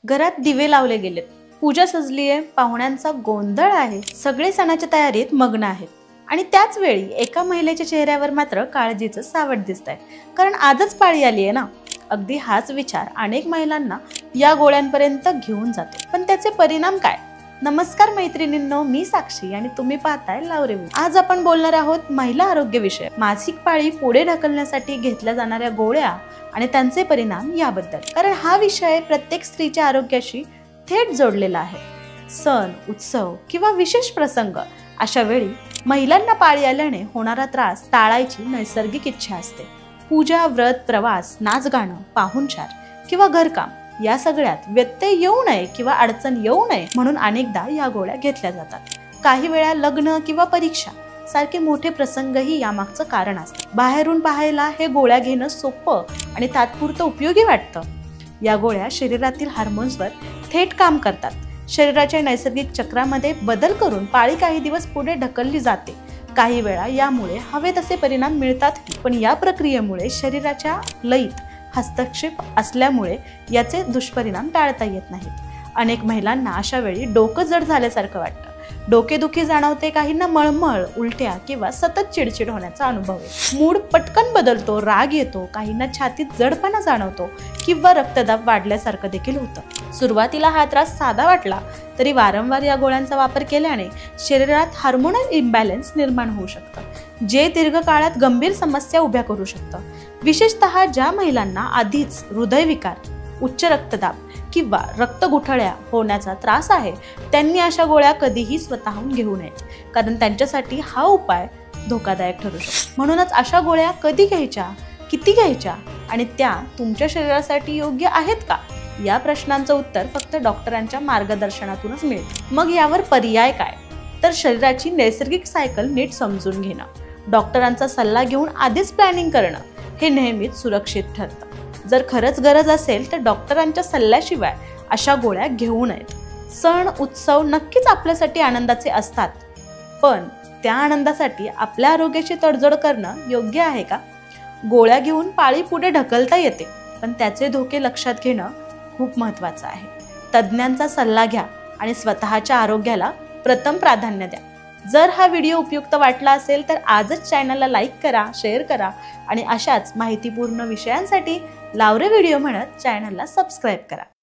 घरात दिवे लावले गेलेत, पूजा सजली आहे, पाहुण्यांचा गोंधळ आहे, सगळे सणाच्या तयारीत मग्न आहेत आणि त्याच वेळी एका महिलेच्या चेहऱ्यावर मात्र काळजीचं सावट दिसतंय, कारण आजच पाळी आली आहे ना। अगदी हाच विचार अनेक महिलांना या गोळ्यांपर्यंत घेऊन जातो, पण त्याचे परिणाम काय? नमस्कार मैत्रिणींनो, मी साक्षी आणि तुम्ही पाहताय लावरे व्हिडिओ। आज आपण बोलणार आहोत महिला आरोग्य विषय, मासिक पाळी पुढे ढकलण्यासाठी घेतल्या जाणाऱ्या गोळ्या आणि त्यांचे परिणाम याबद्दल, कारण हा विषय प्रत्येक स्त्रीच्या आरोग्याशी थेट जोडलेला आहे। सण, उत्सव किंवा विशेष प्रसंग अशा वेळी महिलांना पाळी आल्याने होणारा त्रास टाळायची नैसर्गिक इच्छा असते। पूजा, व्रत, प्रवास, नाच गाणं, पाहुणचार किंवा घरकाम या सगळ्यात व्यत्यय येऊ नये किंवा अडचण येऊ नये म्हणून अनेकदा या गोळ्या घेतल्या जातात। काही वेळा लग्न किंवा परीक्षा सारखे मोठे प्रसंगही यामागचं कारण असतं। बाहेरून पाहायला हे गोळ्या घेणं सोपं आणि तात्पुरतं उपयोगी वाटतं। या गोळ्या शरीरातील हार्मोन्सवर थेट काम करतात, शरीराच्या नैसर्गिक चक्रामध्ये बदल करून पाळी काही दिवस पुढे ढकलली जाते। काही वेळा यामुळे हवे तसे परिणाम मिळतात, पण या प्रक्रियेमुळे शरीराच्या लयीत हस्तक्षेप असल्यामुळे याचे दुष्परिणाम टाळता येत नाहीत। अनेक महिलांना अशा वेळी डोकं जड झाल्यासारखं वाटतं, डोकेदुखी जाणवते, काहींना मळमळ, उलट्या किंवा सतत चिडचिड होण्याचा अनुभव आहे। मूड पटकन बदलतो, राग येतो, काहींना छातीत जडपणा जाणवतो किंवा रक्तदाब वाढल्यासारखं देखील होतं। सुरुवातीला हा त्रास साधा वाटला तरी वारंवार या गोळ्यांचा वापर केल्याने शरीरात हार्मोनल इम्बॅलन्स निर्माण होऊ शकतं, जे दीर्घकाळात गंभीर समस्या उभ्या करू शकतं। विशेषतः ज्या महिलांना आधीच हृदयविकार, उच्च रक्तदाब किंवा रक्तगुठळ्या होण्याचा त्रास आहे, त्यांनी अशा गोळ्या कधीही स्वतःहून घेऊ नयेत, कारण त्यांच्यासाठी हा उपाय धोकादायक ठरू शकतो। म्हणूनच अशा गोळ्या कधी घ्यायच्या, किती घ्यायच्या आणि त्या तुमच्या शरीरासाठी योग्य आहेत का, या प्रश्नांचं उत्तर फक्त डॉक्टरांच्या मार्गदर्शनातूनच मिळेल। मग यावर पर्याय काय? तर शरीराची नैसर्गिक सायकल नीट समजून घेणं, डॉक्टरांचा सल्ला घेऊन आधीच प्लॅनिंग करणं हे नेहमीच सुरक्षित ठरतं। जर खरंच गरज असेल तर डॉक्टरांच्या सल्ल्याशिवाय अशा गोळ्या घेऊ नयेत। सण, उत्सव नक्कीच आपल्यासाठी आनंदाचे असतात, पण त्या आनंदासाठी आपल्या आरोग्याची तडजोड करणं योग्य आहे का? गोळ्या घेऊन पाळी पुढे ढकलता येते, पण त्याचे धोके लक्षात घेणं खूप महत्त्वाचं आहे। तज्ज्ञांचा सल्ला घ्या आणि स्वतःच्या आरोग्याला प्रथम प्राधान्य द्या। जर हा व्हिडिओ उपयुक्त वाटला असेल तर आजच चॅनलला लाईक करा, शेअर करा आणि अशाच माहितीपूर्ण विषयांसाठी लावरे व्हिडिओ म्हणत चॅनलला सबस्क्राईब करा।